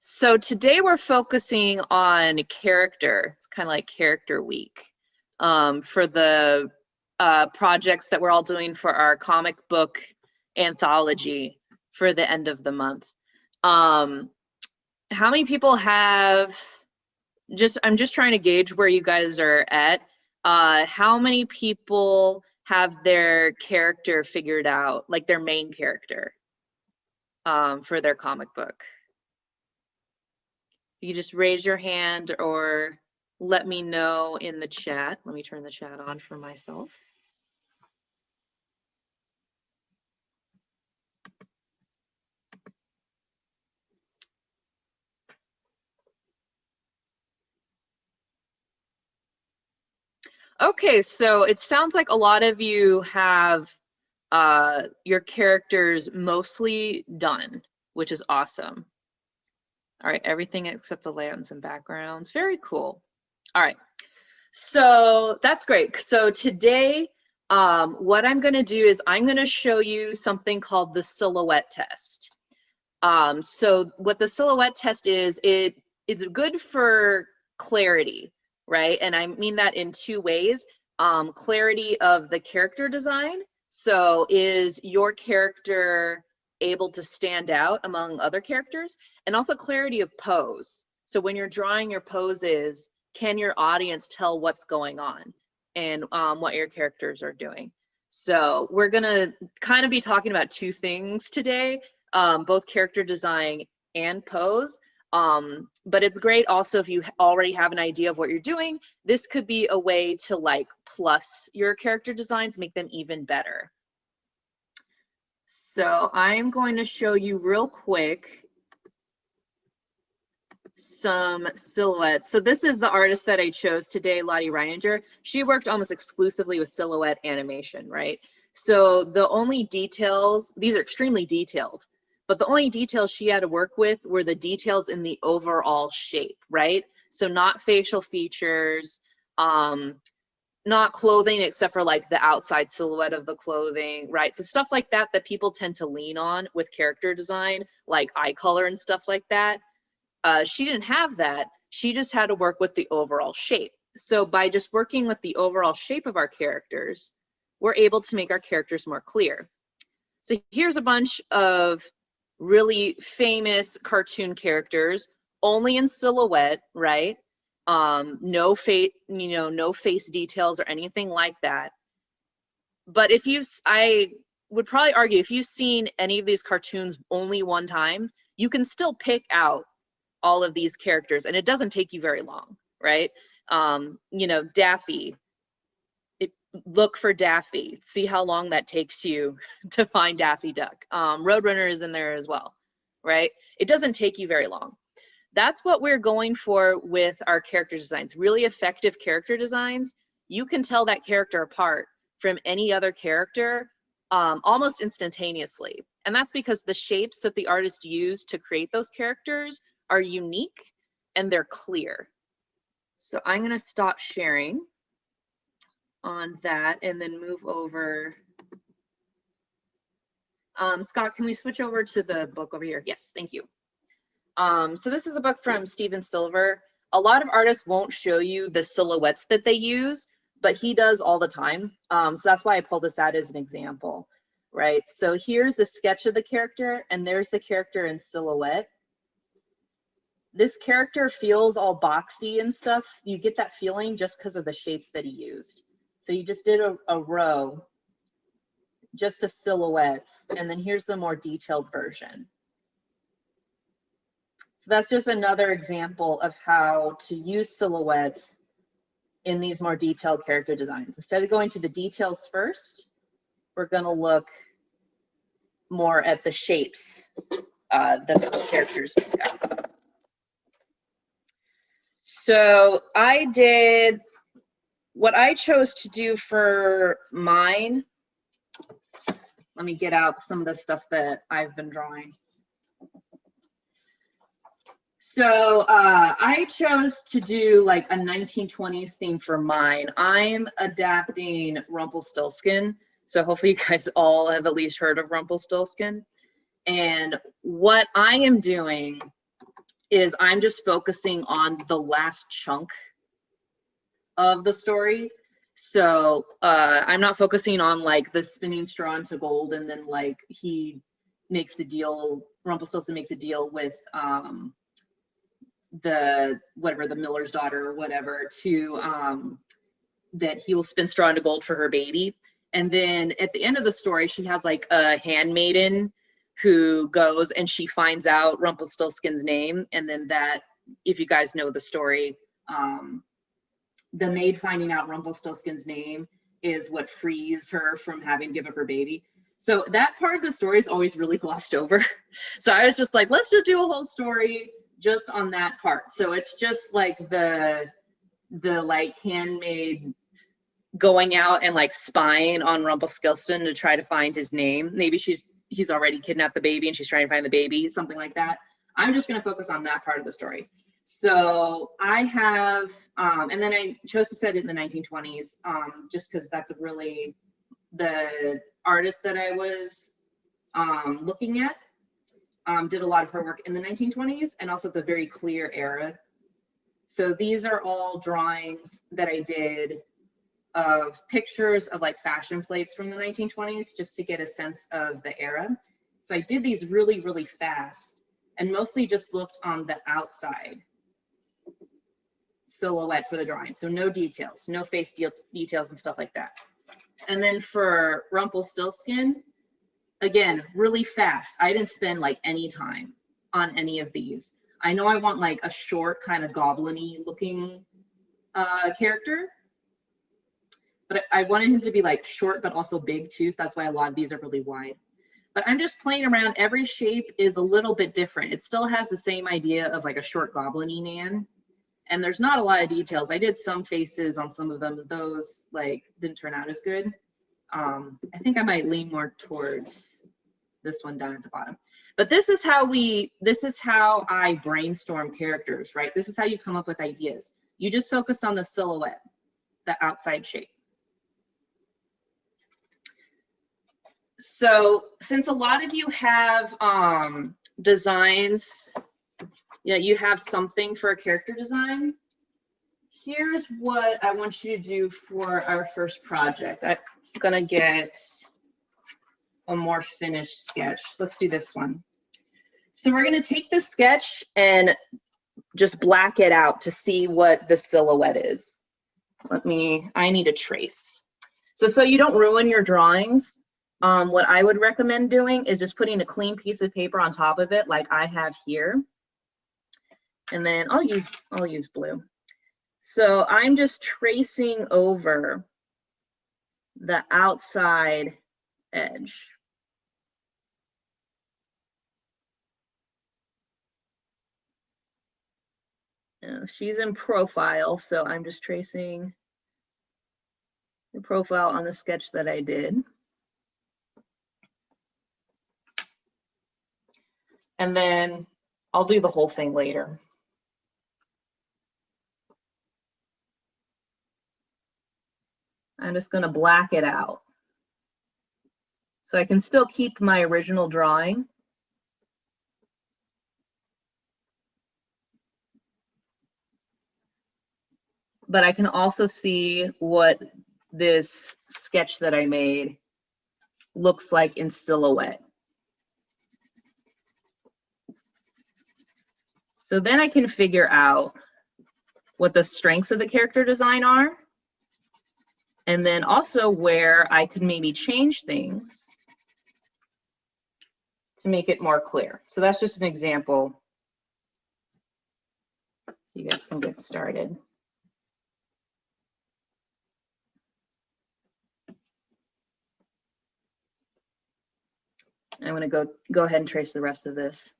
So today we're focusing on character. It's kind of like character week for the projects that we're all doing for our comic book anthology for the end of the month. How many people have, I'm just trying to gauge where you guys are at. How many people have their character figured out, like their main character for their comic book? You just raise your hand or let me know in the chat. Let me turn the chat on for myself. Okay, so it sounds like a lot of you have your characters mostly done, which is awesome. All right, everything except the layouts and backgrounds. Very cool. All right, so that's great. So today, what I'm going to do is I'm going to show you something called the silhouette test. So what the silhouette test is, it's good for clarity, right? And I mean that in two ways. Clarity of the character design. So is your character able to stand out among other characters? And also clarity of pose. So when you're drawing your poses, can your audience tell what's going on and what your characters are doing? So we're gonna kind of be talking about two things today, both character design and pose. But it's great also if you already have an idea of what you're doing. This could be a way to like plus your character designs, make them even better. So I'm going to show you real quick some silhouettes. So this is the artist that I chose today, Lottie Reininger. She worked almost exclusively with silhouette animation, right? So the only details, these are extremely detailed, but the only details she had to work with were the details in the overall shape, right? So not facial features, not clothing except for like the outside silhouette of the clothing, right? So stuff like that that people tend to lean on with character design, like eye color and stuff like that. She didn't have that. She just had to work with the overall shape. So by just working with the overall shape of our characters, we're able to make our characters more clear. So here's a bunch of really famous cartoon characters, only in silhouette, right? No face, no face details or anything like that. But if I would probably argue if you've seen any of these cartoons only one time, you can still pick out all of these characters, and it doesn't take you very long, right? Daffy. Look for Daffy. See how long that takes you to find Daffy Duck. Roadrunner is in there as well, right? It doesn't take you very long. That's what we're going for with our character designs. Really effective character designs. You can tell that character apart from any other character almost instantaneously. And that's because the shapes that the artist used to create those characters are unique and they're clear. So I'm going to stop sharing on that and then move over. Scott, can we switch over to the book over here? Yes, thank you. So this is a book from Steven Silver. A lot of artists won't show you the silhouettes that they use, but he does all the time. So that's why I pulled this out as an example, right? So here's a sketch of the character, and there's the character in silhouette. This character feels all boxy and stuff. You get that feeling just because of the shapes that he used. So you just did a row just of silhouettes, and then here's the more detailed version. So that's just another example of how to use silhouettes in these more detailed character designs. Instead of going to the details first, we're going to look more at the shapes that the characters make up. So I did what I chose to do for mine. Let me get out some of the stuff that I've been drawing. So I chose to do like a 1920s theme for mine. I'm adapting Rumplestiltskin. So hopefully you guys all have at least heard of Rumplestiltskin. And what I am doing is I'm just focusing on the last chunk of the story. So I'm not focusing on like the spinning straw into gold and then like he makes the deal, Rumpelstiltskin makes a deal with the miller's daughter or whatever to that he will spin straw into gold for her baby. And then at the end of the story, she has like a handmaiden who goes and she finds out Rumpelstiltskin's name. And then that, if you guys know the story, the maid finding out Rumpelstiltskin's name is what frees her from having to give up her baby. So that part of the story is always really glossed over. So I was just like, let's just do a whole story just on that part. So it's just like the like handmaid going out and like spying on Rumpelstiltskin to try to find his name. Maybe he's already kidnapped the baby and she's trying to find the baby, something like that. I'm just going to focus on that part of the story. So I have, and then I chose to set it in the 1920s, just because that's really the artist that I was looking at. Did a lot of her work in the 1920s, and also it's a very clear era. So these are all drawings that I did of pictures of like fashion plates from the 1920s, just to get a sense of the era. So I did these really, really fast and mostly just looked on the outside silhouette for the drawing. So no details, no face details and stuff like that. And then for Rumpelstiltskin, again, really fast. I didn't spend like any time on any of these. I know I want like a short kind of goblin-y looking character, but I wanted him to be like short, but also big too. So that's why a lot of these are really wide. But I'm just playing around. Every shape is a little bit different. It still has the same idea of like a short goblin-y man. And there's not a lot of details. I did some faces on some of them. Those like didn't turn out as good. I think I might lean more towards this one down at the bottom. But this is how I brainstorm characters, right? This is how you come up with ideas. You just focus on the silhouette, the outside shape. So since a lot of you have designs, you have something for a character design, here's what I want you to do for our first project. I'm gonna get a more finished sketch. Let's do this one. So we're gonna take the sketch and just black it out to see what the silhouette is. I need a trace. So you don't ruin your drawings, what I would recommend doing is just putting a clean piece of paper on top of it like I have here. And then I'll use blue. So I'm just tracing over the outside edge. She's in profile, so I'm just tracing the profile on the sketch that I did. And then I'll do the whole thing later. I'm just going to black it out. So I can still keep my original drawing. But I can also see what this sketch that I made looks like in silhouette. So then I can figure out what the strengths of the character design are, and then also where I could maybe change things to make it more clear. So that's just an example so you guys can get started. I'm going to go ahead and trace the rest of this.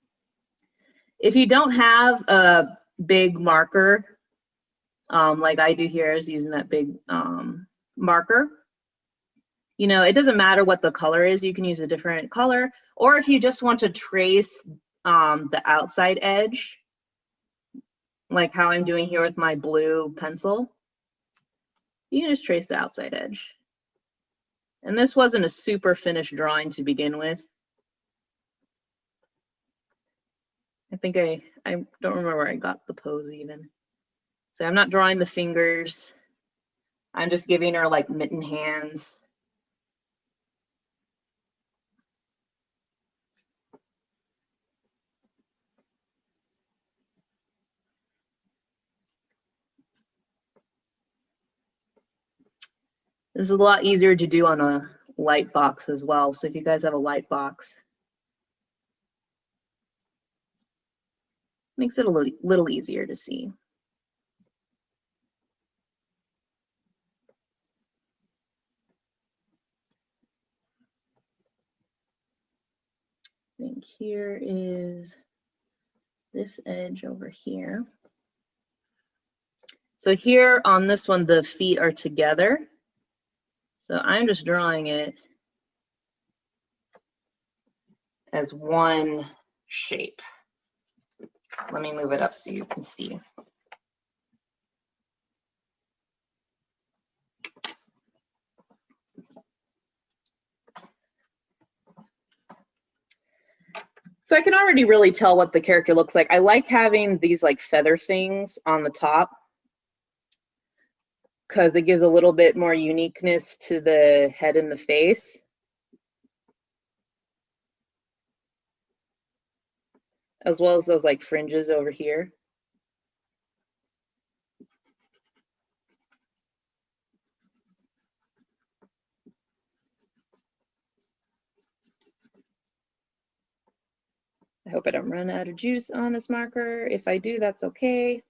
If you don't have a big marker, like I do here, is using that big marker, it doesn't matter what the color is. You can use a different color, or if you just want to trace the outside edge, like how I'm doing here with my blue pencil, you can just trace the outside edge. And this wasn't a super finished drawing to begin with. I think I don't remember where I got the pose even. So I'm not drawing the fingers. I'm just giving her like mitten hands. This is a lot easier to do on a light box as well. So if you guys have a light box, makes it a little easier to see. I think here is this edge over here. So here on this one, the feet are together. So I'm just drawing it as one shape. Let me move it up so you can see. So I can already really tell what the character looks like. I like having these like feather things on the top because it gives a little bit more uniqueness to the head and the face. As well as those like fringes over here. I hope I don't run out of juice on this marker. If I do, that's okay.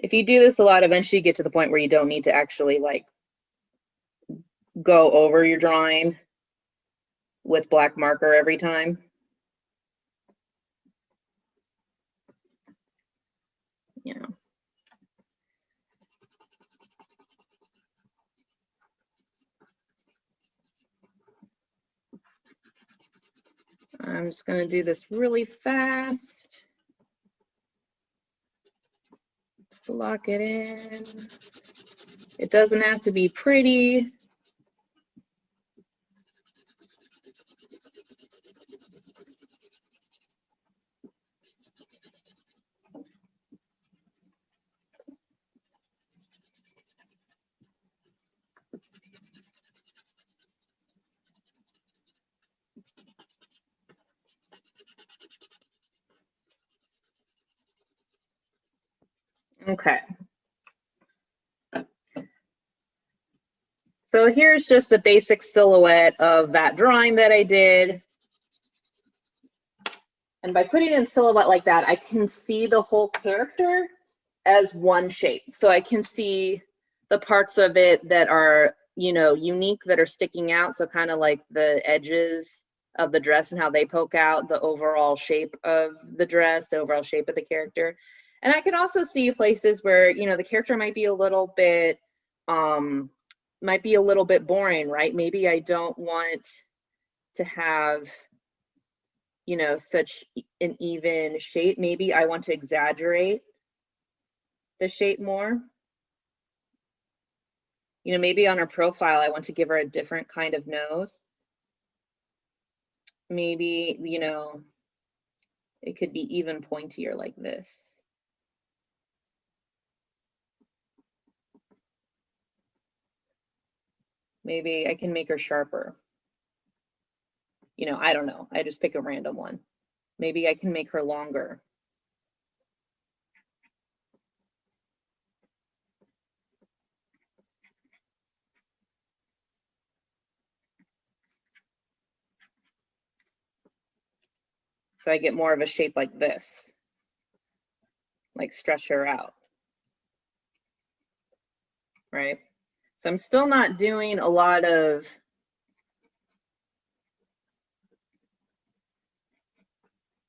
If you do this a lot, eventually you get to the point where you don't need to actually like go over your drawing with black marker every time. You know. I'm just gonna do this really fast. Lock it in. It doesn't have to be pretty. Okay. So here's just the basic silhouette of that drawing that I did. And by putting in silhouette like that, I can see the whole character as one shape. So I can see the parts of it that are, you know, unique, that are sticking out. So kind of like the edges of the dress and how they poke out, the overall shape of the dress, the overall shape of the character. And I can also see places where, you know, the character might be a little bit boring, right? Maybe I don't want to have, you know, such an even shape. Maybe I want to exaggerate the shape more. You know, maybe on her profile, I want to give her a different kind of nose. Maybe, you know, it could be even pointier like this. Maybe I can make her sharper. You know, I don't know. I just pick a random one. Maybe I can make her longer. So I get more of a shape like this, like stretch her out, right? So I'm still not doing a lot of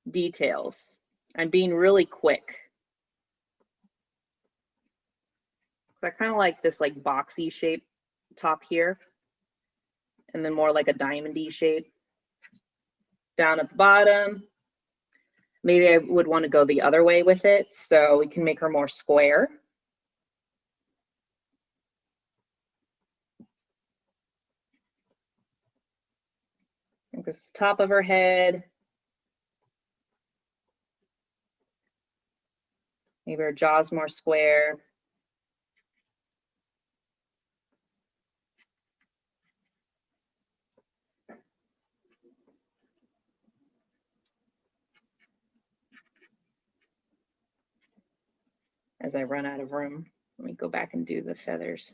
details. I'm being really quick. I kind of like this like boxy shape top here, and then more like a diamondy shape. down at the bottom. Maybe I would want to go the other way with it, so we can make her more square. Like this is the top of her head. Maybe her jaw's more square. As I run out of room, let me go back and do the feathers.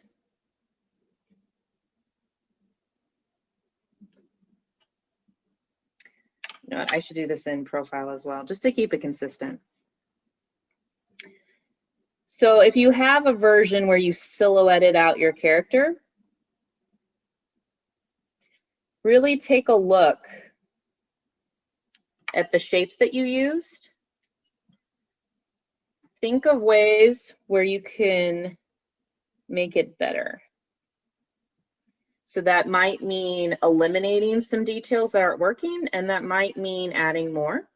You know what, I should do this in profile as well, just to keep it consistent. So if you have a version where you silhouetted out your character, really take a look at the shapes that you used. Think of ways where you can make it better. So that might mean eliminating some details that aren't working, and that might mean adding more.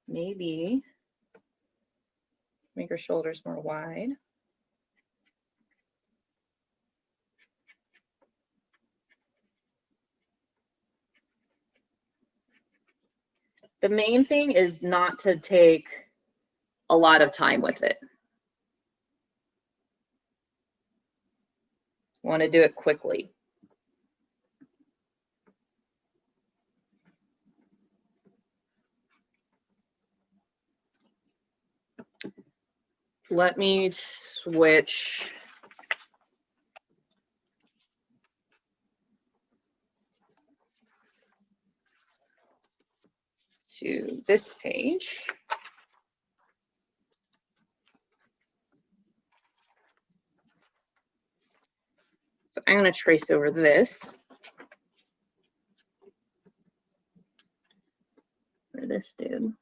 Maybe make her shoulders more wide. The main thing is not to take a lot of time with it. Want to do it quickly. Let me switch to this page. So I'm going to trace over this. Or this dude.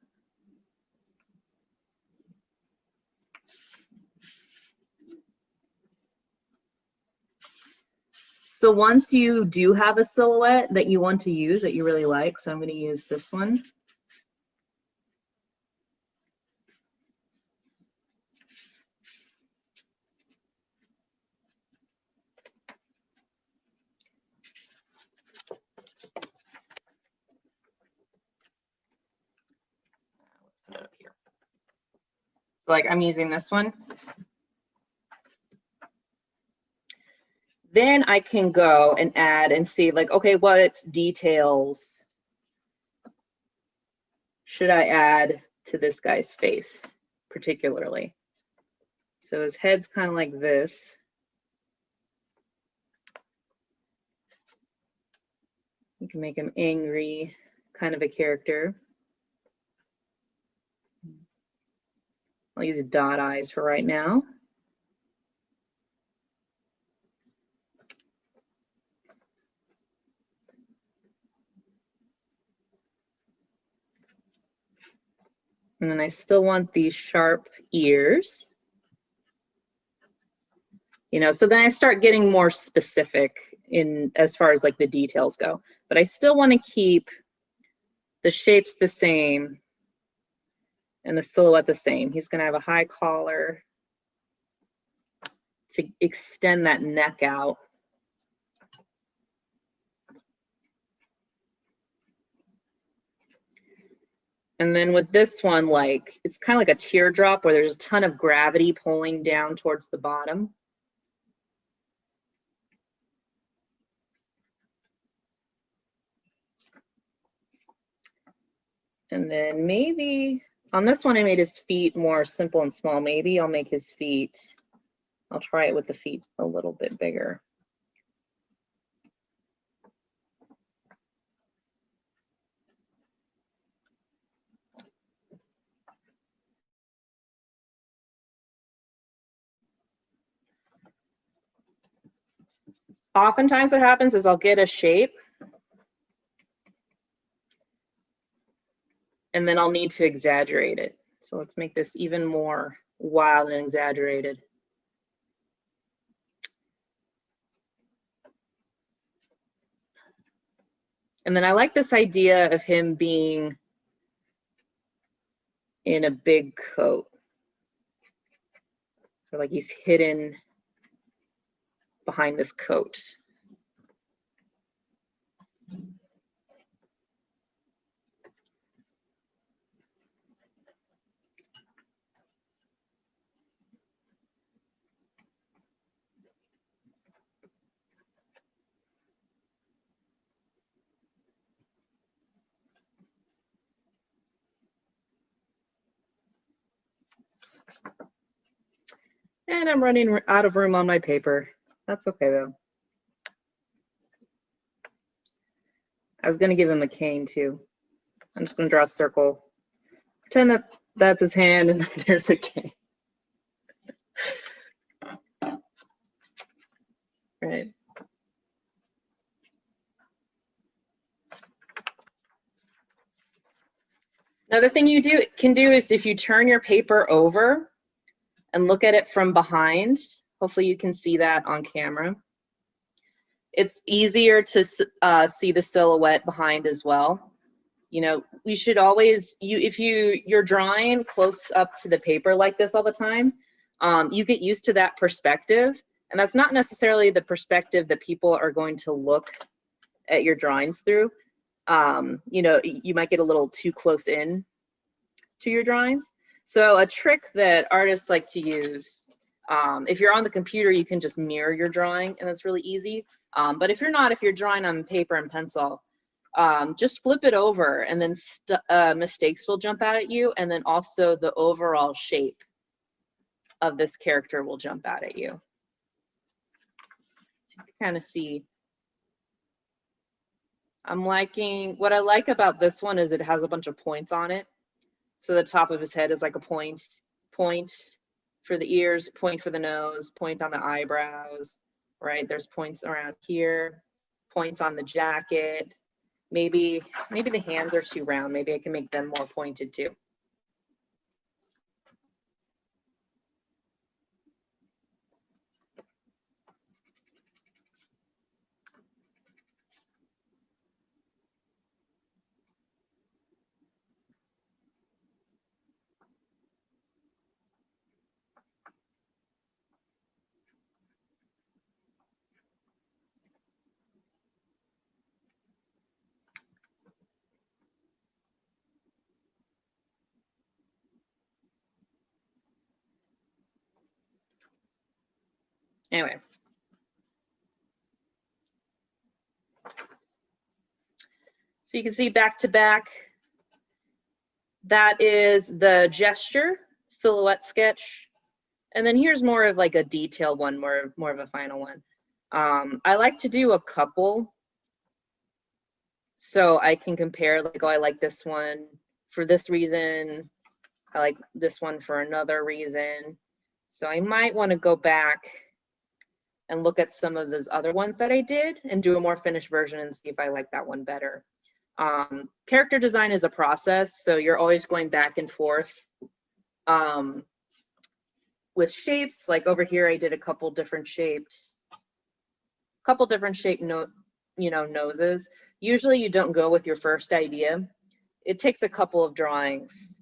So once you do have a silhouette that you want to use, that you really like, so I'm going to use this one. Let's put it up here. So like I'm using this one. Then I can go and add and see like, okay, what details should I add to this guy's face particularly? So his head's kind of like this. You can make him angry, kind of a character. I'll use dot eyes for right now. And then I still want these sharp ears. You know, so then I start getting more specific in as far as like the details go. But I still want to keep the shapes the same and the silhouette the same. He's going to have a high collar to extend that neck out. And then with this one, like, it's kind of like a teardrop where there's a ton of gravity pulling down towards the bottom. And then maybe on this one, I made his feet more simple and small. Maybe I'll make his feet, I'll try it with the feet a little bit bigger. Oftentimes what happens is I'll get a shape and then I'll need to exaggerate it. So let's make this even more wild and exaggerated. And then I like this idea of him being in a big coat. So like he's hidden behind this coat. And I'm running out of room on my paper. That's okay though. I was gonna give him a cane too. I'm just gonna draw a circle. Pretend that that's his hand and there's a cane. Right. Another thing you can do is if you turn your paper over and look at it from behind, hopefully you can see that on camera. It's easier to see the silhouette behind as well. You know, we should always, if you're drawing close up to the paper like this all the time, you get used to that perspective. And that's not necessarily the perspective that people are going to look at your drawings through. You know, you might get a little too close in to your drawings. So a trick that artists like to use, if you're on the computer, you can just mirror your drawing, and that's really easy. But if you're not, if you're drawing on paper and pencil, just flip it over, and then mistakes will jump out at you, and then also the overall shape of this character will jump out at you. You can kind of see. What I like about this one is it has a bunch of points on it. So the top of his head is like a point for the ears, point for the nose, point on the eyebrows, right? There's points around here, points on the jacket. Maybe the hands are too round. Maybe I can make them more pointed too. Anyway. So you can see back to back, that is the gesture silhouette sketch. And then here's more of like a detailed one, more of a final one. I like to do a couple so I can compare, like, oh, I like this one for this reason. I like this one for another reason. So I might want to go back and look at some of those other ones that I did and do a more finished version and see if I like that one better. Character design is a process, so you're always going back and forth with shapes. Like over here, I did a couple different shaped noses. Usually you don't go with your first idea. It takes a couple of drawings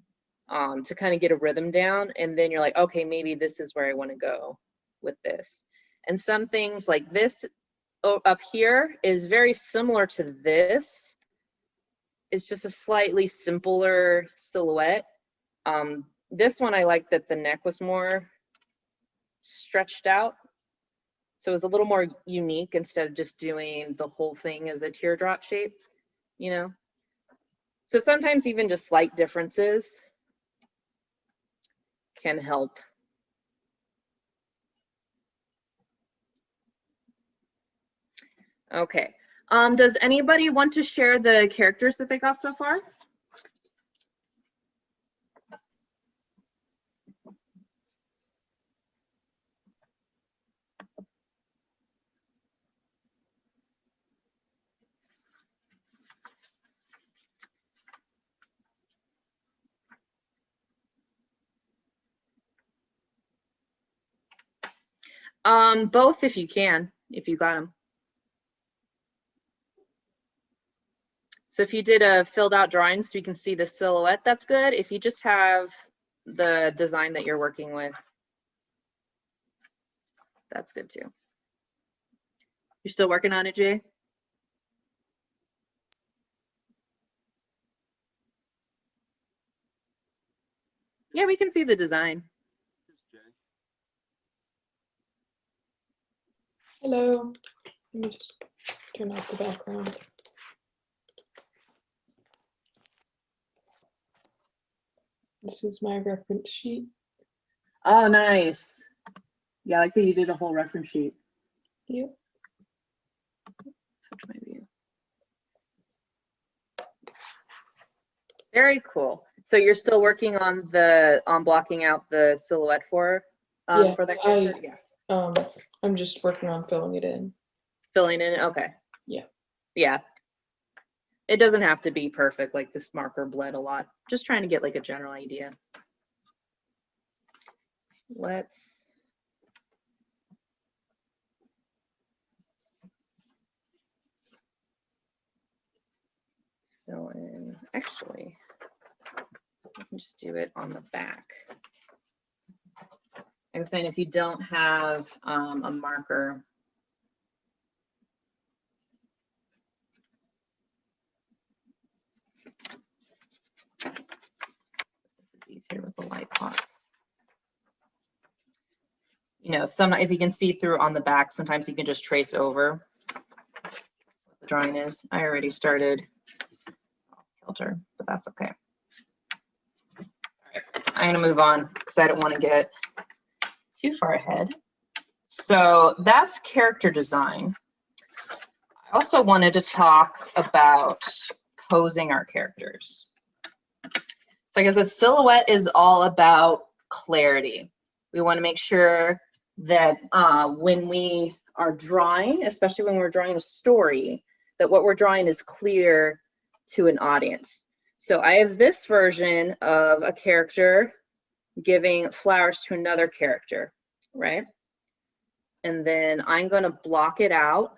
to kind of get a rhythm down, and then you're like, okay, maybe this is where I want to go with this. And some things like this up here is very similar to this. It's just a slightly simpler silhouette. This one, I like that the neck was more stretched out. So it was a little more unique instead of just doing the whole thing as a teardrop shape, you know? So sometimes even just slight differences can help. Okay. Does anybody want to share the characters that they got so far? Both if you can, if you got them. So if you did a filled out drawing so you can see the silhouette, that's good. If you just have the design that you're working with, that's good too. You're still working on it, Jay? Yeah, we can see the design. Hello. Let me just turn off the background. This is my reference sheet. Oh, nice. Yeah, I like that you did a whole reference sheet. Yep. Switch my view. Very cool. So you're still working on the blocking out the silhouette for that character? Yeah. I'm just working on filling it in. Filling in, okay. Yeah. Yeah. It doesn't have to be perfect, like this marker bled a lot. Just trying to get like a general idea. Let's fill in, actually, I can just do it on the back. I was saying if you don't have a marker, this is easier with the light box. You know, if you can see through on the back, sometimes you can just trace over what the drawing is. I already started off kilter, but that's okay. All right, I'm gonna move on because I don't want to get too far ahead. So that's character design. I also wanted to talk about posing our characters. So I guess a silhouette is all about clarity. We want to make sure that when we are drawing, especially when we're drawing a story, that what we're drawing is clear to an audience. So I have this version of a character giving flowers to another character, right? And then I'm going to block it out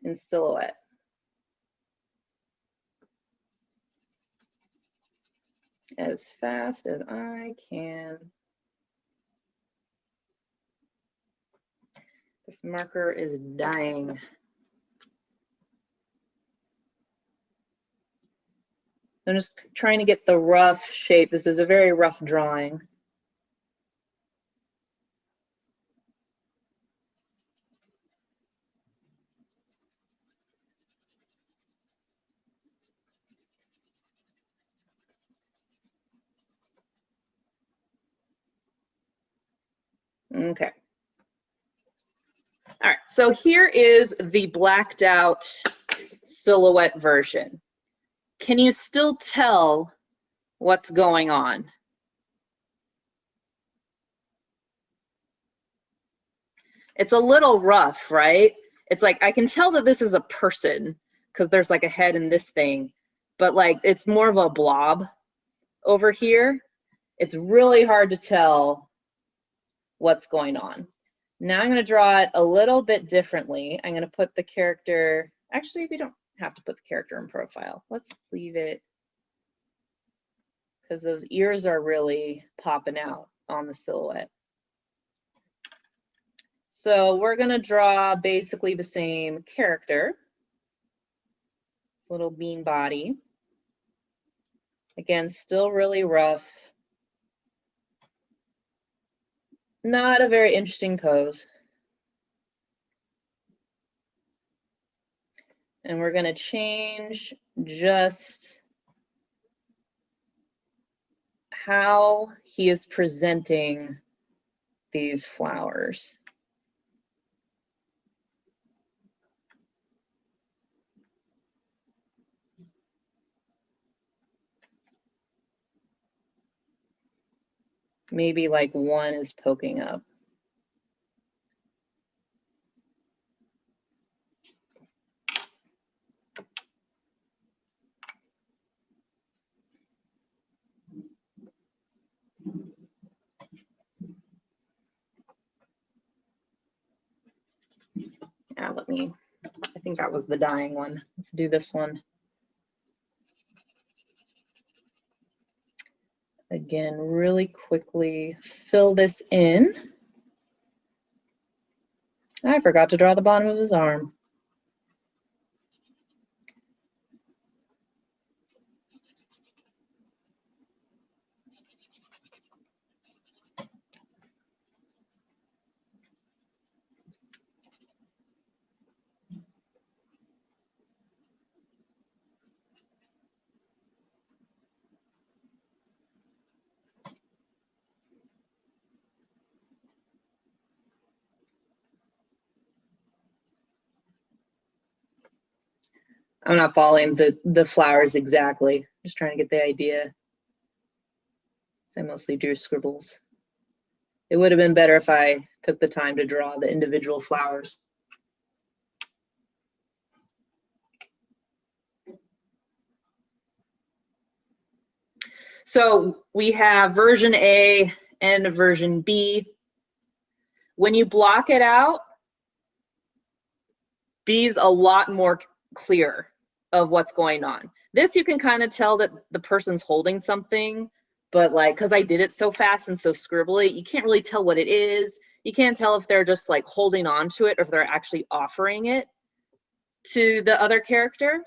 in silhouette. As fast as I can. This marker is dying. I'm just trying to get the rough shape. This is a very rough drawing. Okay. All right, so here is the blacked out silhouette version. Can you still tell what's going on? It's a little rough, right? It's like, I can tell that this is a person because there's like a head in this thing, but like it's more of a blob over here. It's really hard to tell what's going on. Now I'm going to draw it a little bit differently. I'm going to put the character, actually we don't have to put the character in profile. Let's leave it because those ears are really popping out on the silhouette. So we're going to draw basically the same character. This little bean body. Again, still really rough. Not a very interesting pose. And we're going to change just how he is presenting these flowers. Maybe like one is poking up. Yeah, I think that was the dying one. Let's do this one. Again, really quickly fill this in. I forgot to draw the bottom of his arm. I'm not following the flowers exactly. Just trying to get the idea. I mostly drew scribbles. It would have been better if I took the time to draw the individual flowers. So we have version A and version B. When you block it out, B's a lot more clear of what's going on. This you can kind of tell that the person's holding something, but like, because I did it so fast and so scribbly, you can't really tell what it is. You can't tell if they're just like holding on to it or if they're actually offering it to the other character.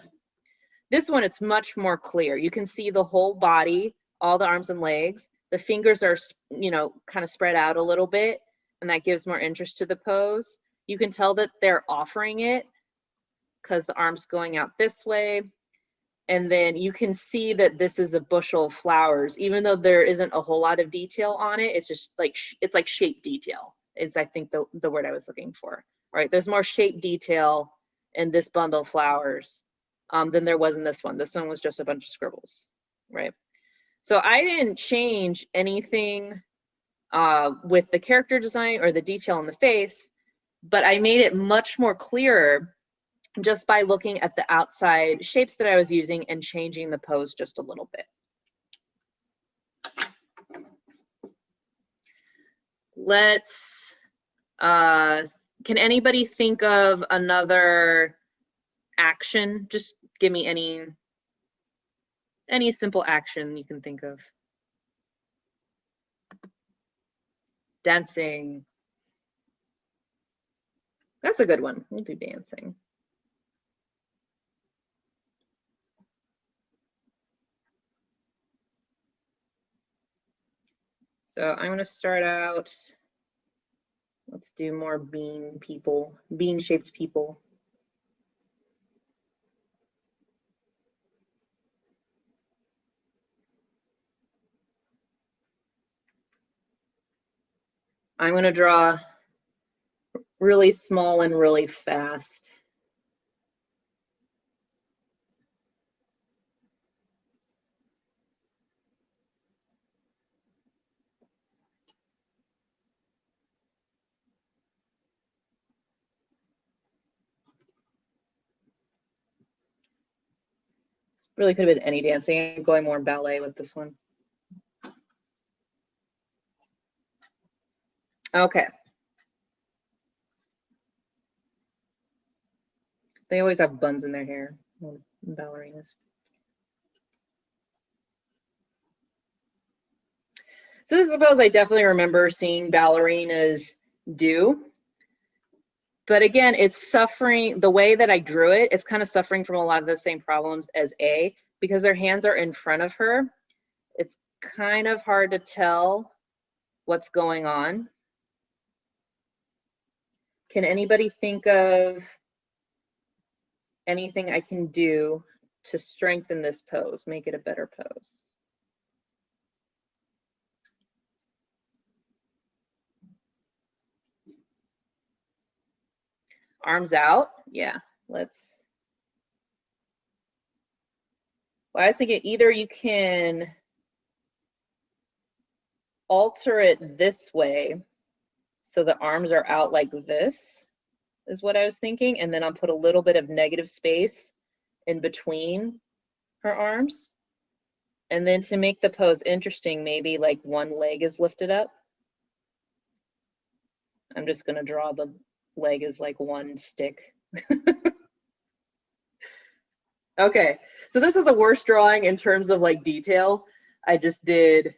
This one, it's much more clear. You can see the whole body, all the arms and legs. The fingers are, you know, kind of spread out a little bit, and that gives more interest to the pose. You can tell that they're offering it because the arm's going out this way. And then you can see that this is a bushel of flowers, even though there isn't a whole lot of detail on it. It's just like, it's like shape detail is, I think, the word I was looking for, right? There's more shape detail in this bundle of flowers than there was in this one. This one was just a bunch of scribbles, right? So I didn't change anything with the character design or the detail on the face, but I made it much more clearer just by looking at the outside shapes that I was using and changing the pose just a little bit. Let's, can anybody think of another action? Just give me any simple action you can think of. Dancing. That's a good one. We'll do dancing. So I'm going to start out, let's do more bean people, bean-shaped people. I'm going to draw really small and really fast. Really could have been any dancing. I'm going more ballet with this one. Okay. They always have buns in their hair, ballerinas. So this is a pose I definitely remember seeing ballerinas do. But again, it's suffering, the way that I drew it, it's kind of suffering from a lot of the same problems as A, because their hands are in front of her. It's kind of hard to tell what's going on. Can anybody think of anything I can do to strengthen this pose, make it a better pose? Arms out, yeah, let's. Well, I was thinking either you can alter it this way so the arms are out like this, is what I was thinking, and then I'll put a little bit of negative space in between her arms. And then to make the pose interesting, maybe like one leg is lifted up. I'm just gonna draw the leg as like one stick. Okay, so this is a worse drawing in terms of like detail. I just did,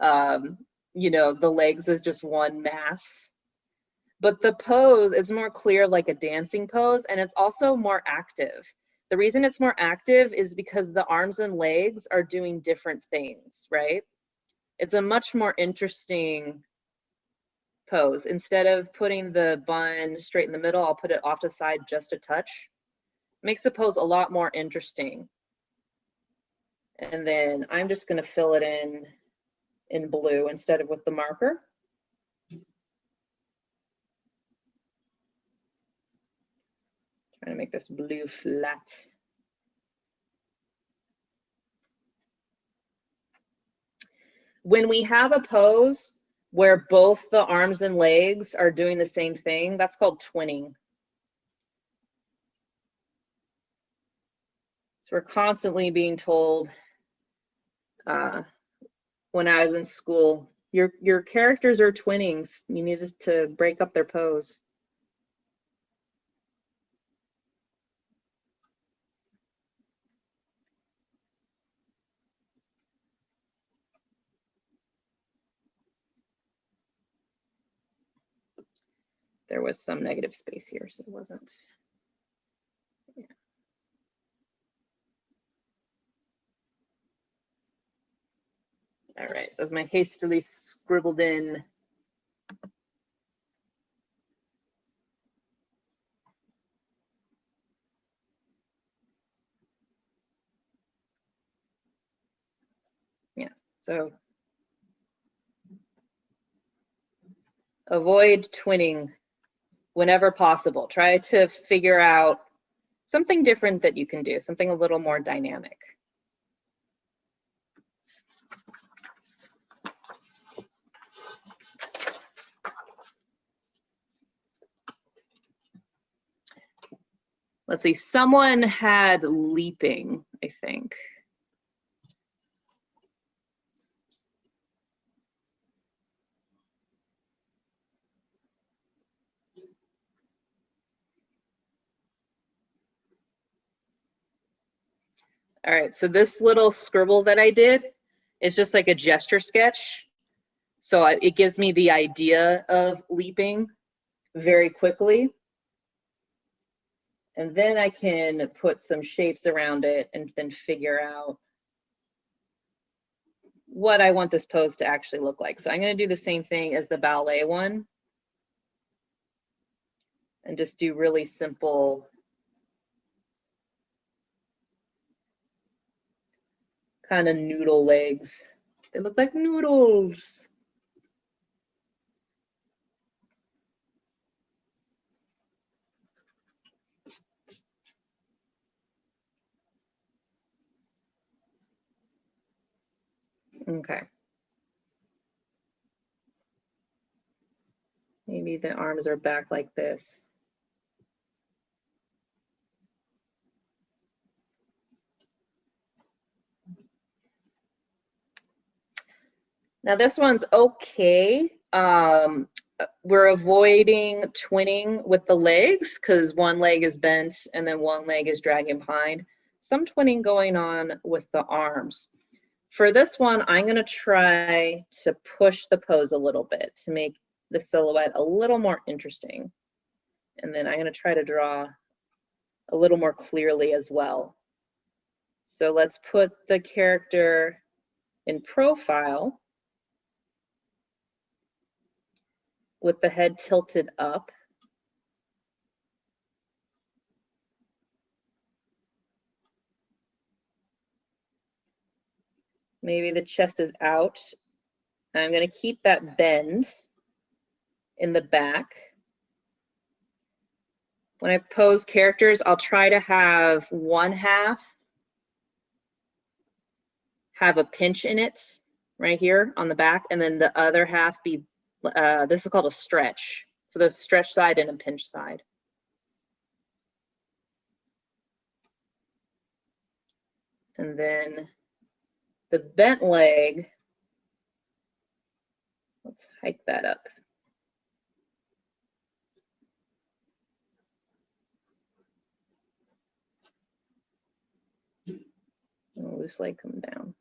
you know, the legs as just one mass. But the pose is more clear like a dancing pose, and it's also more active. The reason it's more active is because the arms and legs are doing different things, right? It's a much more interesting pose. Instead of putting the bun straight in the middle, I'll put it off to the side just a touch. Makes the pose a lot more interesting. And then I'm just gonna fill it in blue instead of with the marker. Trying to make this blue flat. When we have a pose where both the arms and legs are doing the same thing, that's called twinning. So we're constantly being told, when I was in school, your characters are twinnings. You need to break up their pose. There was some negative space here, so it wasn't. Yeah. All right, that was my hastily scribbled in. Yeah, so avoid twinning whenever possible. Try to figure out something different that you can do, something a little more dynamic. Let's see, someone had leaping, I think. All right, so this little scribble that I did is just like a gesture sketch. So it gives me the idea of leaping very quickly. And then I can put some shapes around it and then figure out what I want this pose to actually look like. So I'm going to do the same thing as the ballet one and just do really simple kind of noodle legs. They look like noodles. Okay. Maybe the arms are back like this. Now this one's okay. We're avoiding twinning with the legs because one leg is bent and then one leg is dragging behind. Some twinning going on with the arms. For this one, I'm going to try to push the pose a little bit to make the silhouette a little more interesting. And then I'm going to try to draw a little more clearly as well. So let's put the character in profile with the head tilted up. Maybe the chest is out. I'm going to keep that bend in the back. When I pose characters, I'll try to have one half have a pinch in it right here on the back, and then the other half be, this is called a stretch. So there's a stretch side and a pinch side. And then the bent leg, let's hike that up. loose leg coming down.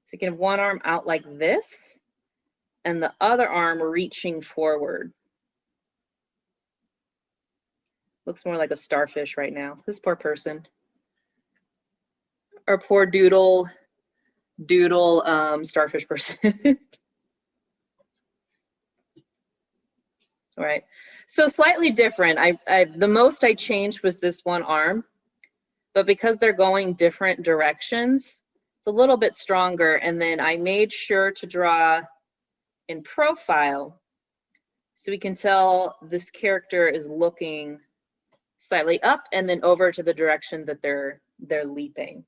So you can have one arm out like this and the other arm reaching forward. Looks more like a starfish right now. This poor person. Or poor doodle starfish person. All right. So slightly different. The most I changed was this one arm, but because they're going different directions, it's a little bit stronger. And then I made sure to draw in profile so we can tell this character is looking slightly up and then over to the direction that they're leaping.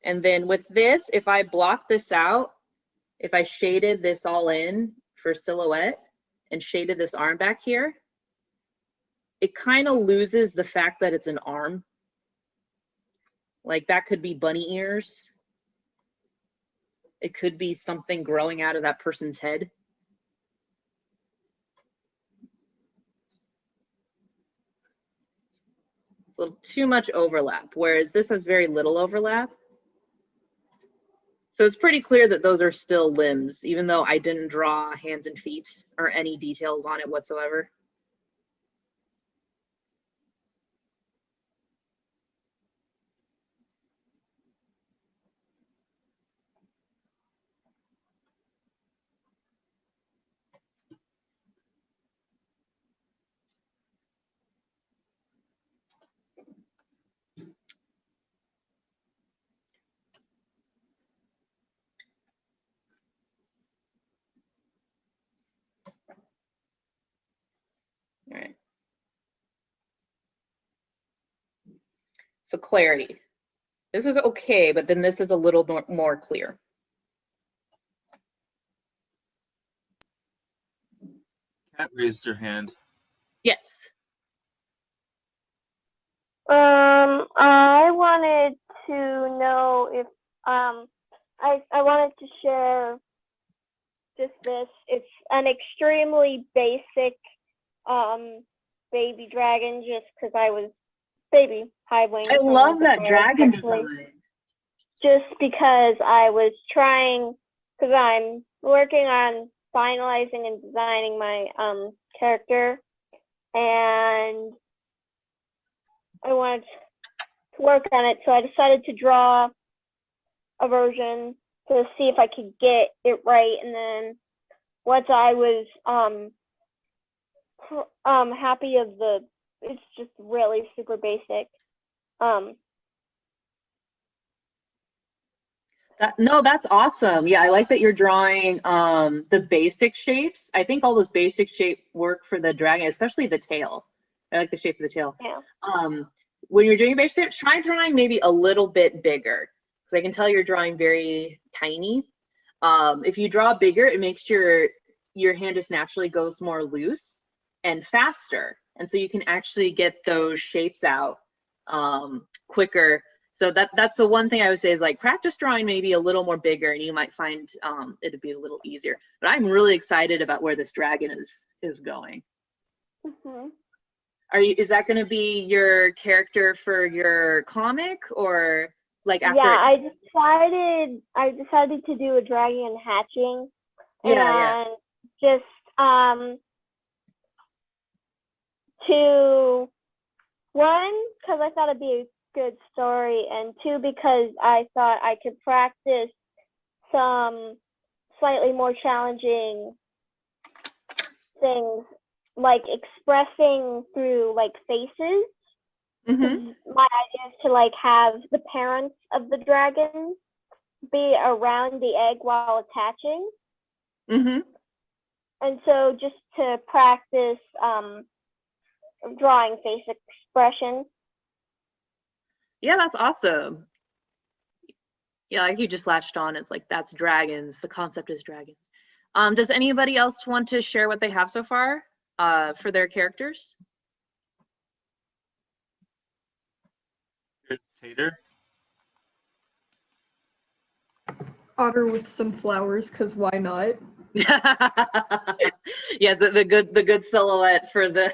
And then with this, if I block this out, if I shaded this all in for silhouette and shaded this arm back here, it kind of loses the fact that it's an arm. Like that could be bunny ears. It could be something growing out of that person's head. It's a little too much overlap, whereas this has very little overlap. So it's pretty clear that those are still limbs, even though I didn't draw hands and feet or any details on it whatsoever. All right. So clarity. This is okay, but then this is a little more clear. Kat raised her hand. Yes. I wanted to know if I wanted to share just this. It's an extremely basic baby dragon, just because I was baby high wing. I love that dragon design. Just because I was trying, because I'm working on finalizing and designing my character, and I wanted to work on it, so I decided to draw a version to see if I could get it right. And then once I was happy of it's just really super basic. No, that's awesome. Yeah, I like that you're drawing the basic shapes. I think all those basic shapes work for the dragon, especially the tail. I like the shape of the tail. Yeah. When you're doing basic shapes, try drawing maybe a little bit bigger, because I can tell you're drawing very tiny. If you draw bigger, it makes your hand just naturally goes more loose and faster, and so you can actually get those shapes out quicker. So that's the one thing I would say is, like, practice drawing maybe a little more bigger, and you might find it'd be a little easier. But I'm really excited about where this dragon is going. Mm-hmm. Is that going to be your character for your comic, or like after? Yeah, I decided to do a dragon hatching. Yeah, and just to, one, because I thought it'd be a good story, and two, because I thought I could practice some slightly more challenging things, like expressing through like faces. Mm-hmm. My idea is to like have the parents of the dragon be around the egg while attaching. Mm-hmm. And so just to practice drawing face expression. Yeah, that's awesome. Yeah, like you just latched on. It's like, that's dragons. The concept is dragons. Does anybody else want to share what they have so far? for their characters? Here's Tater. Otter with some flowers, because why not? Yes, the good silhouette for the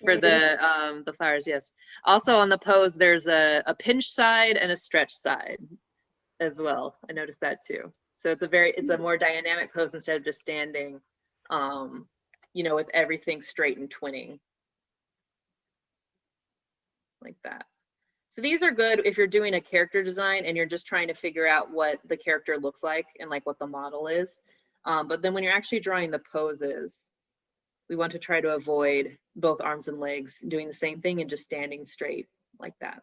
the flowers. Yes. Also on the pose, there's a pinch side and a stretch side as well. I noticed that too. So it's a more dynamic pose instead of just standing, you know, with everything straight and twinning like that. So these are good if you're doing a character design and you're just trying to figure out what the character looks like and like what the model is. But then when you're actually drawing the poses, we want to try to avoid both arms and legs doing the same thing and just standing straight like that.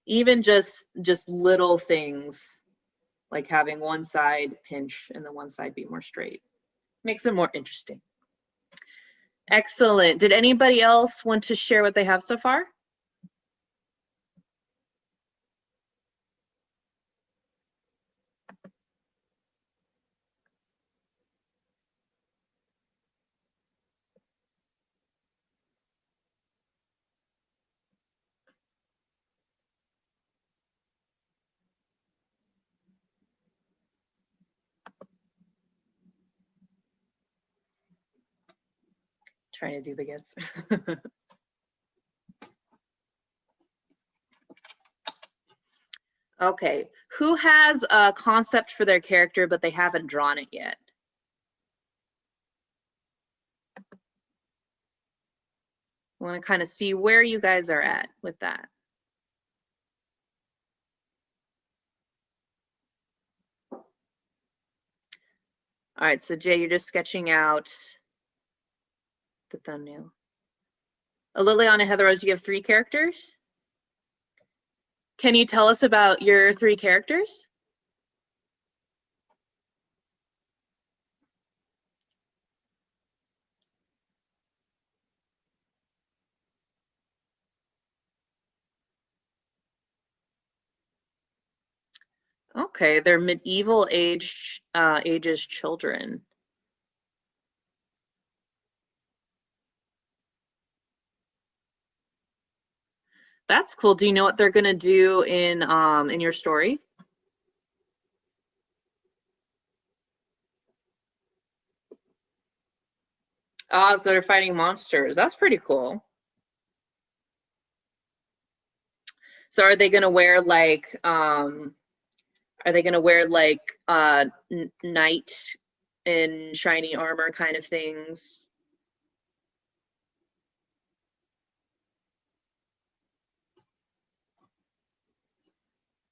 Even just little things like having one side pinch and the one side be more straight makes it more interesting. Excellent. Did anybody else want to share what they have so far? Trying to do the gets. Okay, who has a concept for their character but they haven't drawn it yet? I want to kind of see where you guys are at with that. All right, so Jay, you're just sketching out the thumbnail. Liliana, Heather Rose, you have 3 characters? Can you tell us about your 3 characters? Okay, they're medieval ages children. That's cool. Do you know what they're gonna do in your story? Oh, so they're fighting monsters. That's pretty cool. So are they gonna wear like knight in shiny armor kind of things?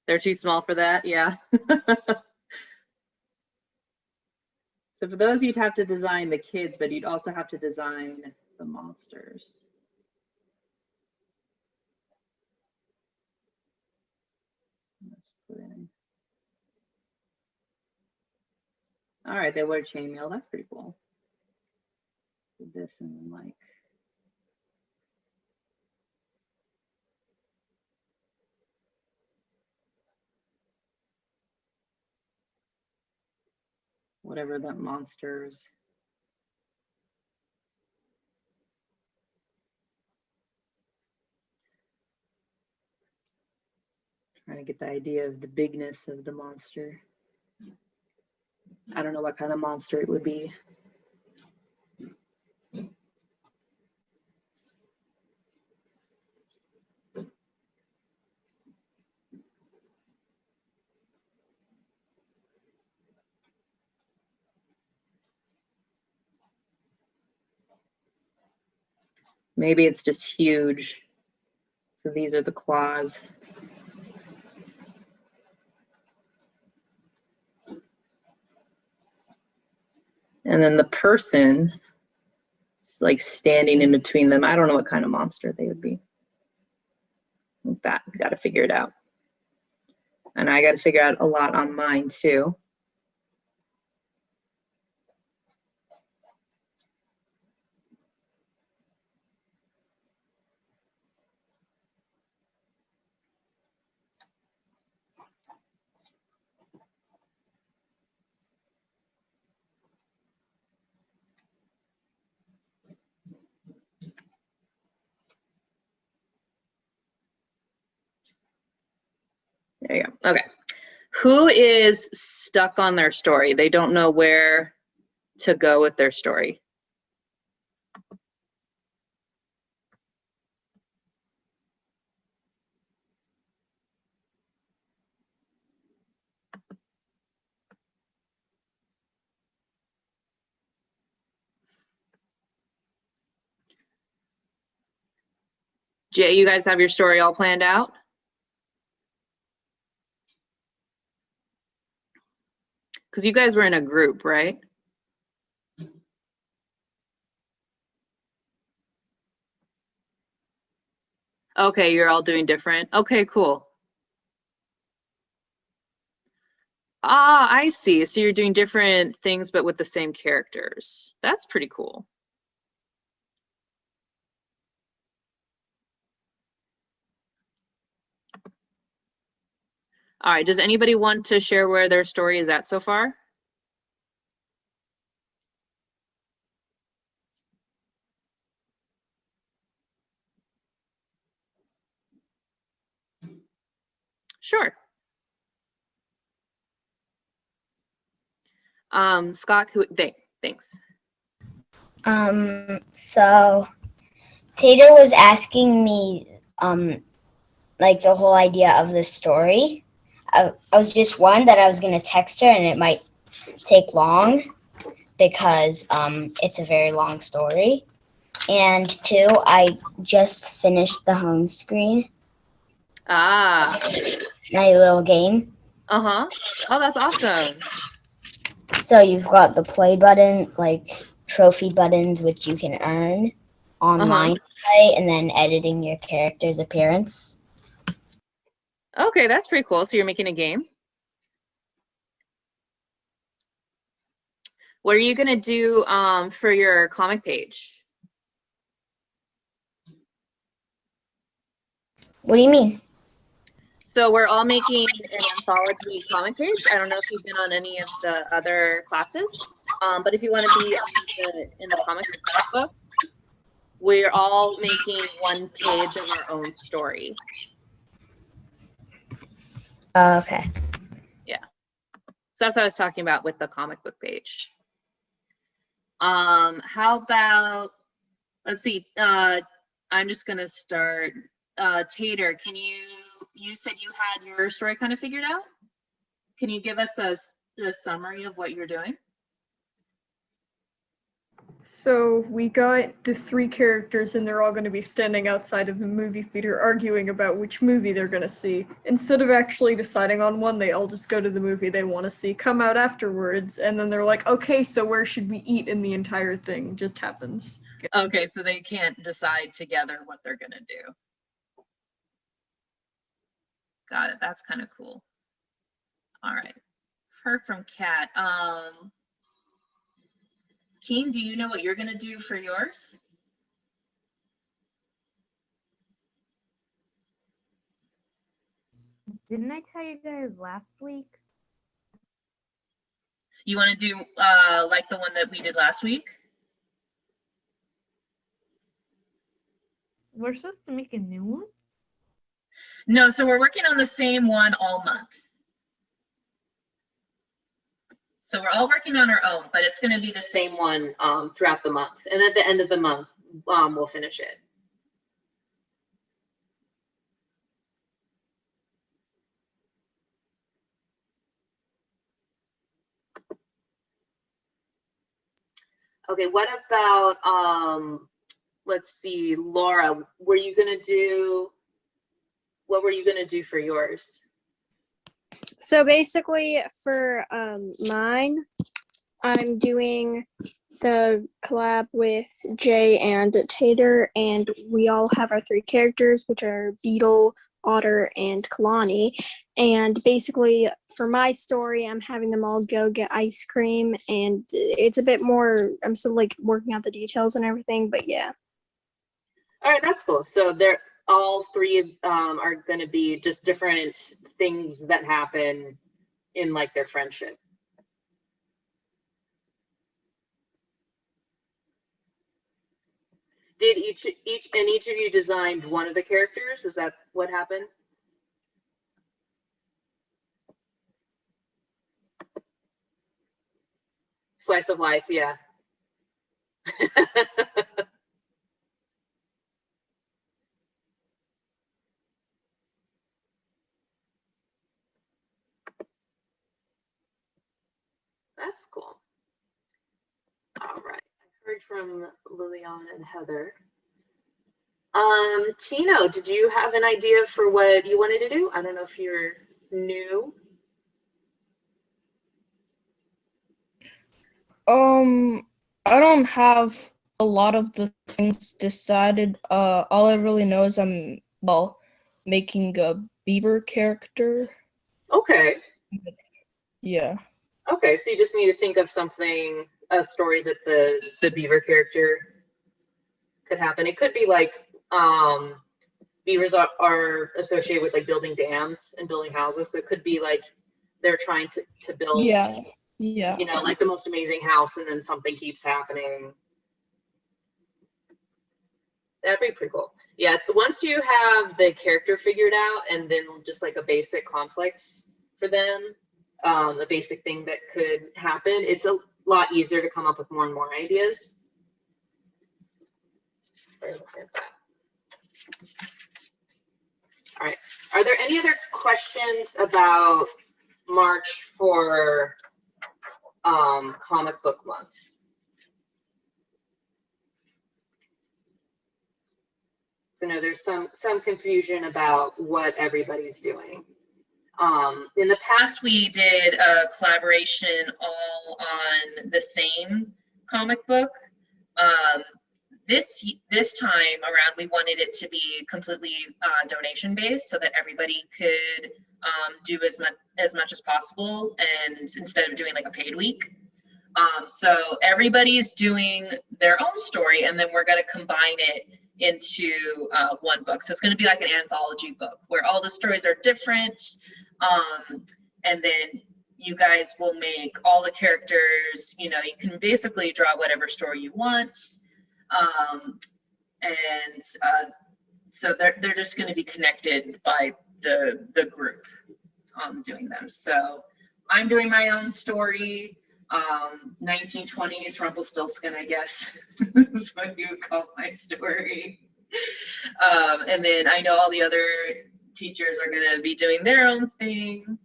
They're too small for that, yeah. So for those, you'd have to design the kids, but you'd also have to design the monsters. Let's put in. All right, they wear chainmail. That's pretty cool. This and then like. Whatever that monsters. Trying to get the idea of the bigness of the monster. I don't know what kind of monster it would be. Maybe it's just huge. So these are the claws. And then the person is like standing in between them. I don't know what kind of monster they would be. Like that, got to figure it out. And I got to figure out a lot on mine too. There you go. Okay. Who is stuck on their story? They don't know where to go with their story. Jay, you guys have your story all planned out? Because you guys were in a group, right? Okay, you're all doing different. Okay, cool. Ah, I see. So you're doing different things, but with the same characters. That's pretty cool. All right, does anybody want to share where their story is at so far? Sure. Scott, thanks. So Tater was asking me, like the whole idea of the story. I was just one that I was gonna text her, and it might take long because it's a very long story. And two, I just finished the home screen, Ah, my little game. uh-huh. Oh, that's awesome. So you've got the play button, like trophy buttons, which you can earn online play, and then editing your character's appearance. Okay, that's pretty cool. So you're making a game? What are you gonna do for your comic page? What do you mean? So we're all making an anthology comic page. I don't know if you've been on any of the other classes, but if you want to be in the comic book, we're all making one page of our own story. Okay. So that's what I was talking about with the comic book page. How about, let's see, I'm just gonna start. Tater, you said you had your story kind of figured out? Can you give us a summary of what you're doing? So we got the 3 characters, and they're all going to be standing outside of the movie theater arguing about which movie they're going to see. Instead of actually deciding on one, they all just go to the movie they want to see, come out afterwards, and then they're like, okay, so where should we eat? And the entire thing just happens. Okay, so they can't decide together what they're gonna do. Got it. That's kind of cool. All right. Heard from Kat. Keen, do you know what you're gonna do for yours? Didn't I tell you guys last week? You want to do like the one that we did last week? We're supposed to make a new one? No, so we're working on the same one all month. So we're all working on our own, but it's going to be the same one throughout the month. And at the end of the month, we'll finish it. Okay, what about, let's see, Laura, what were you going to do for yours? So basically for mine, I'm doing the collab with Jay and Tater, and we all have our 3 characters, which are Beetle, Otter, and Kalani. And basically for my story, I'm having them all go get ice cream, and it's a bit more, I'm still like working out the details and everything, but yeah. All right, that's cool. So they're all 3 are going to be just different things that happen in like their friendship. Did each of you designed one of the characters? Was that what happened? Slice of life, yeah. That's cool. All right, I heard from Liliana and Heather. Tino, did you have an idea for what you wanted to do? I don't know if you're new. I don't have a lot of the things decided. All I really know is I'm, well, making a beaver character. Okay. Yeah. Okay, so you just need to think of something, a story that the beaver character could happen. It could be like beavers are associated with like building dams and building houses. So it could be like they're trying to build, Yeah. Yeah. you know, like the most amazing house, and then something keeps happening. That'd be pretty cool. Yeah, it's once you have the character figured out, and then just like a basic conflict for them, a basic thing that could happen, it's a lot easier to come up with more and more ideas. All right. Are there any other questions about March for comic book month? So no, there's some confusion about what everybody's doing. In the past, we did a collaboration all on the same comic book. This time around, we wanted it to be completely donation based, so that everybody could do as much as possible, and instead of doing like a paid week. So everybody's doing their own story, and then we're going to combine it into one book. So it's going to be like an anthology book where all the stories are different, and then you guys will make all the characters, you know, you can basically draw whatever story you want. So they're just going to be connected by the group doing them. So I'm doing my own story, 1920s Rumplestiltskin, I guess is what you would call my story. And then I know all the other teachers are going to be doing their own thing,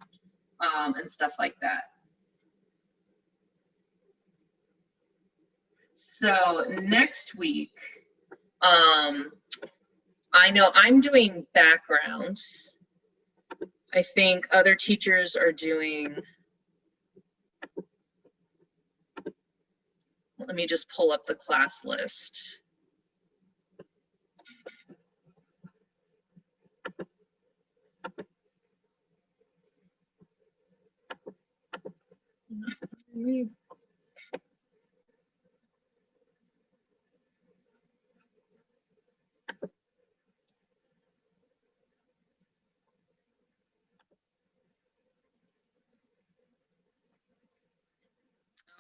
and stuff like that. So next week, I know I'm doing backgrounds. I think other teachers are doing, let me just pull up the class list.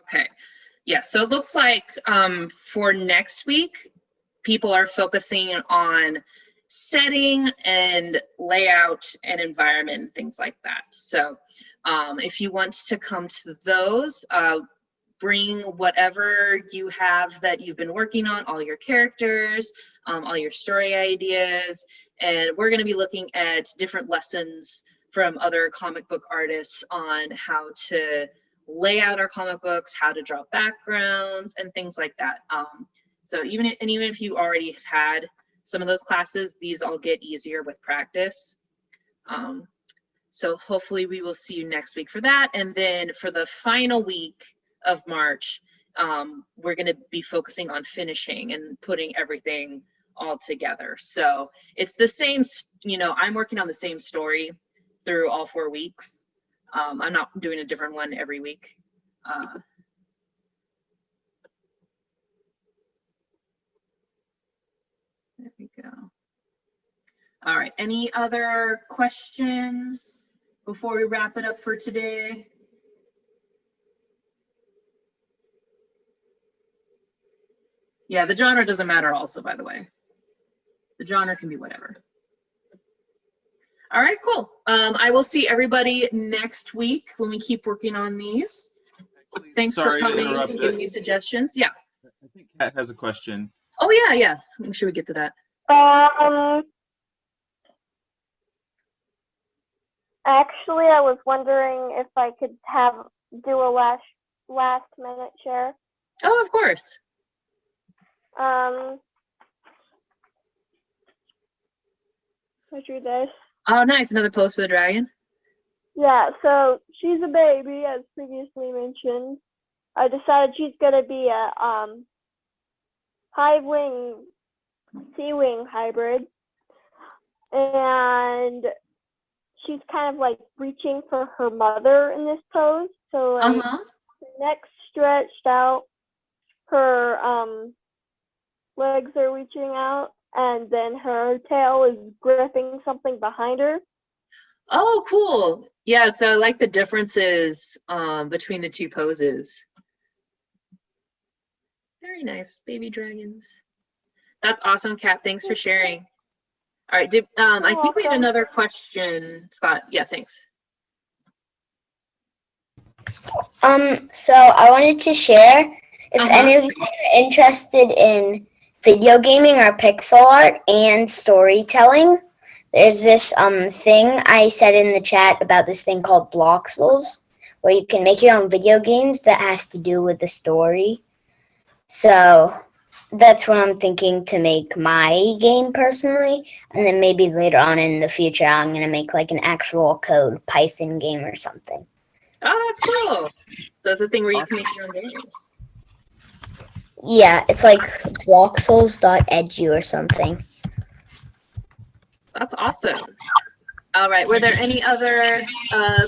Okay, yeah, so it looks like for next week, people are focusing on setting and layout and environment and things like that. So if you want to come to those, bring whatever you have that you've been working on, all your characters, all your story ideas, and we're going to be looking at different lessons from other comic book artists on how to lay out our comic books, how to draw backgrounds, and things like that. So even if you already have had some of those classes, these all get easier with practice. So hopefully we will see you next week for that. And then for the final week of March, we're going to be focusing on finishing and putting everything all together. So it's the same, you know, I'm working on the same story through all 4 weeks. I'm not doing a different one every week. There we go. All right, any other questions before we wrap it up for today? Yeah, the genre doesn't matter also, by the way. The genre can be whatever. All right, cool. I will see everybody next week when we keep working on these. Thanks Sorry for to coming interrupt. and giving me suggestions. Yeah. I think Kat has a question. Oh, yeah, yeah. Make sure we get to that. Actually, I was wondering if I could do a last minute share. Oh, of course. I drew this. Oh, nice. Another pose for the dragon. Yeah, so she's a baby, as previously mentioned. I decided she's gonna be a high wing, sea wing hybrid, and she's kind of like reaching for her mother in this pose. So like Uh-huh. her neck stretched out, her legs are reaching out, and then her tail is gripping something behind her. Oh, cool. Yeah, so I like the differences between the two poses. Very nice, baby dragons. That's awesome, Kat. Thanks for sharing. All right, I think we had welcome. another question, Scott. Yeah, thanks. So I wanted to share if Uh-huh. any of you are interested in video gaming or pixel art and storytelling. There's this thing I said in the chat about this thing called Bloxels, where you can make your own video games that has to do with the story. So that's what I'm thinking to make my game personally, and then maybe later on in the future I'm gonna make like an actual code Python game or something. Oh, that's cool. So it's a thing where you can make your own games. Yeah, it's like bloxels.edu or something. That's awesome. All right, were there any other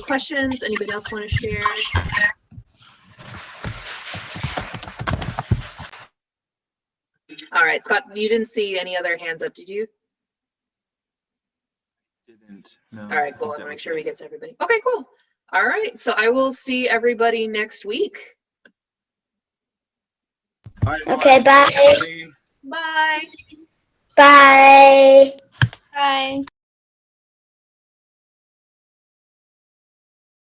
questions? Anybody else want to share? All right, Scott, you didn't see any other hands up, did you? Didn't. No. All right, cool. I want to make sure we get to everybody. Okay, cool. All right, so I will see everybody next week. Okay, bye. Bye. Bye. Bye.